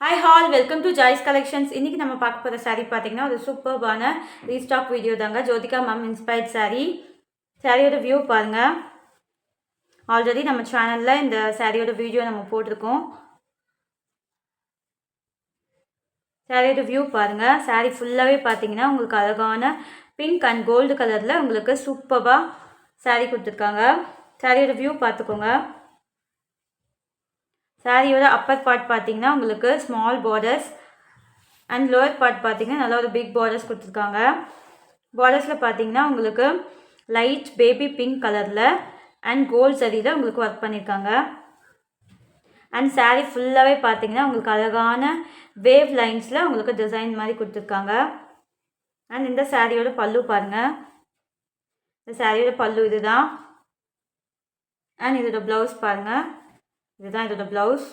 Hi all welcome to Joy's collections. இன்றைக்கி நம்ம பார்க்க போகிற சாரீ பார்த்தீங்கன்னா ஒரு சூப்பர்பான ரீஸ்டாக் வீடியோ தாங்க. ஜோதிகா மேம் இன்ஸ்பயர்ட் சாரியோட வியூ பாருங்கள். ஆல்ரெடி நம்ம சேனலில் இந்த சாரியோட வீடியோ நம்ம போட்டிருக்கோம். சாரியோட வியூ பாருங்கள். சாரீ ஃபுல்லாகவே பார்த்தீங்கன்னா உங்களுக்கு அழகான பிங்க் அண்ட் கோல்டு கலரில் உங்களுக்கு சூப்பராக சாரீ கொடுத்துருக்காங்க. சாரியோட வியூ பார்த்துக்கோங்க. சாரியோட அப்பர் பார்ட் பார்த்தீங்கன்னா உங்களுக்கு small borders and lower part பார்த்தீங்கன்னா நல்லா ஒரு பிக் பார்டர்ஸ் கொடுத்துருக்காங்க. பார்டர்ஸில் பார்த்தீங்கன்னா உங்களுக்கு லைட் பேபி பிங்க் கலரில் அண்ட் கோல்ட் சரியில் உங்களுக்கு ஒர்க் பண்ணியிருக்காங்க. அண்ட் சாரீ ஃபுல்லாகவே பார்த்தீங்கன்னா உங்களுக்கு அழகான வேவ் லைன்ஸில் உங்களுக்கு டிசைன் மாதிரி கொடுத்துருக்காங்க. அண்ட் இந்த சாரியோட பல்லு பாருங்கள். இந்த சாரியோட பல்லு இதுதான். அண்ட் இதோட ப்ளவுஸ் பாருங்கள். இதுதான் இதோட ப்ளவுஸ்.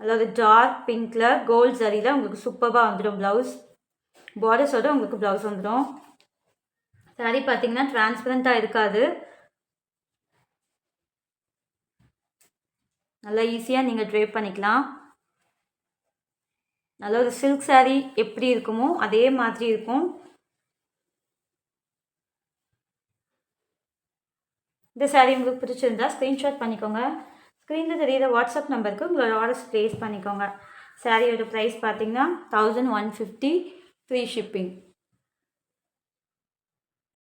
அதாவது டார்க் பிங்க்கில் கோல்ட் சரியில் உங்களுக்கு சூப்பராக வந்துடும் ப்ளவுஸ். பார்டர்ஸோடு உங்களுக்கு ப்ளவுஸ் வந்துடும். சாரீ பார்த்தீங்கன்னா டிரான்ஸ்பரண்ட்டாக இருக்காது. நல்லா ஈஸியாக நீங்கள் ட்ரேப் பண்ணிக்கலாம். நல்ல ஒரு சில்க் சாரீ எப்படி இருக்குமோ அதே மாதிரி இருக்கும். இந்த சாரீ உங்களுக்கு பிடிச்சிருந்தா ஸ்க்ரீன்ஷாட் பண்ணிக்கோங்க. ஸ்க்ரீனில் தெரியுற வாட்ஸ்அப் நம்பருக்கு உங்களோட ஆர்டர்ஸ் ப்ளேஸ் பண்ணிக்கோங்க. சாரியோட ப்ரைஸ் பார்த்தீங்கன்னா 1150 ஃப்ரீ ஷிப்பிங்.